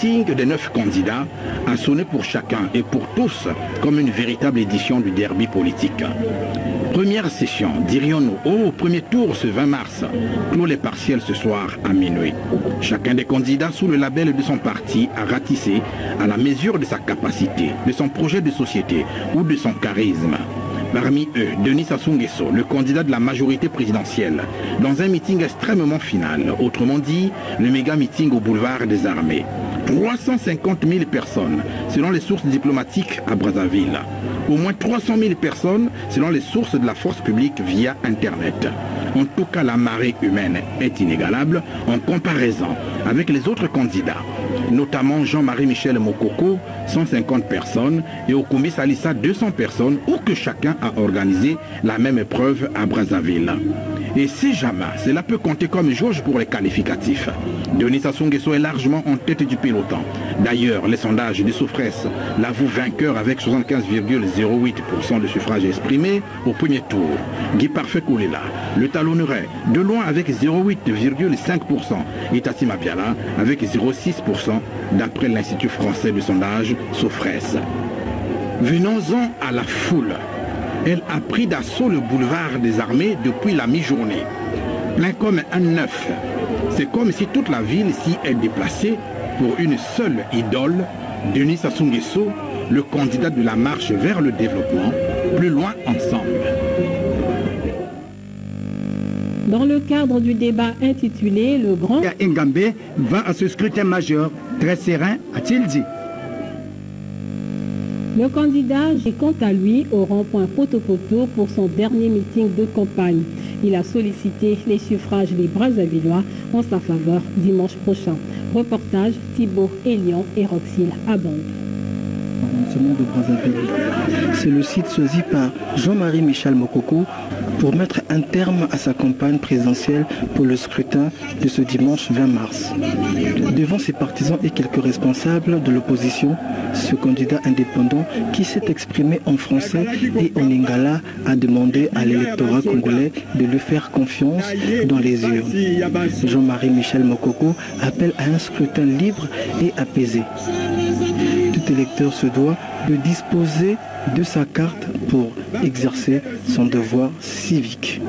meeting des 9 candidats a sonné pour chacun et pour tous comme une véritable édition du derby politique. Première session, dirions-nous, au premier tour ce 20 mars, clôt les partiels ce soir à minuit. Chacun des candidats sous le label de son parti a ratissé à la mesure de sa capacité, de son projet de société ou de son charisme. Parmi eux, Denis Sassou Nguesso, le candidat de la majorité présidentielle, dans un meeting extrêmement final, autrement dit, le méga meeting au boulevard des Armées. 350 000 personnes, selon les sources diplomatiques à Brazzaville. Au moins 300 000 personnes, selon les sources de la force publique via Internet. En tout cas, la marée humaine est inégalable en comparaison avec les autres candidats, notamment Jean-Marie Michel Mokoko, 150 personnes, et Okumbi Salissa, 200 personnes, ou que chacun a organisé la même épreuve à Brazzaville. Et si jamais, cela peut compter comme jauge pour les qualificatifs. Denis Sassou Nguesso est largement en tête du peloton. D'ailleurs, les sondages de Soufresse l'avouent vainqueur avec 75,08% de suffrages exprimés au premier tour. Guy Parfait Koulela le talonnerait de loin avec 0,8,5% et Tassim Abiala avec 0,6% d'après l'Institut français de sondage Soufresse. Venons-en à la foule. Elle a pris d'assaut le boulevard des Armées depuis la mi-journée. Plein comme un œuf. C'est comme si toute la ville s'y est déplacée pour une seule idole, Denis Sassou Nguesso, le candidat de la marche vers le développement, plus loin ensemble. Dans le cadre du débat intitulé « Le Grand Ngambé va à ce scrutin majeur, très serein, a-t-il dit. Le candidat est quant à lui au rond-point Poto-Poto pour son dernier meeting de campagne. Il a sollicité les suffrages des Brazzavillois en sa faveur dimanche prochain. Reportage Thibaut Elion et Roxyle Abond. De Brazzaville. C'est le site choisi par Jean-Marie Michel Mokoko pour mettre un terme à sa campagne présidentielle pour le scrutin de ce dimanche 20 mars. Devant ses partisans et quelques responsables de l'opposition, ce candidat indépendant qui s'est exprimé en français et en lingala a demandé à l'électorat congolais de lui faire confiance dans les urnes. Jean-Marie Michel Mokoko appelle à un scrutin libre et apaisé. Tout électeur se doit de disposer de sa carte pour exercer son devoir civique.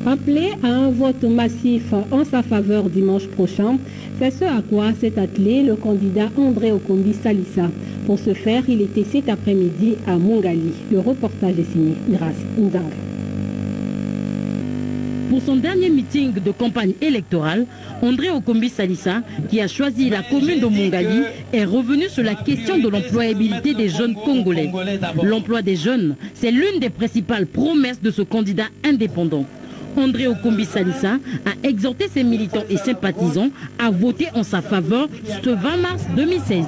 Appelé à un vote massif en sa faveur dimanche prochain, c'est ce à quoi s'est attelé le candidat André Okumbi Salissa. Pour ce faire, il était cet après-midi à Mongali. Le reportage est signé Iras Nzang. Pour son dernier meeting de campagne électorale, André Okumbi Salissa, qui a choisi la commune de Mongali, est revenu sur la question de l'employabilité des jeunes Congolais. L'emploi des jeunes, c'est l'une des principales promesses de ce candidat indépendant. André Okumbi Salissa a exhorté ses militants et sympathisants à voter en sa faveur ce 20 mars 2016.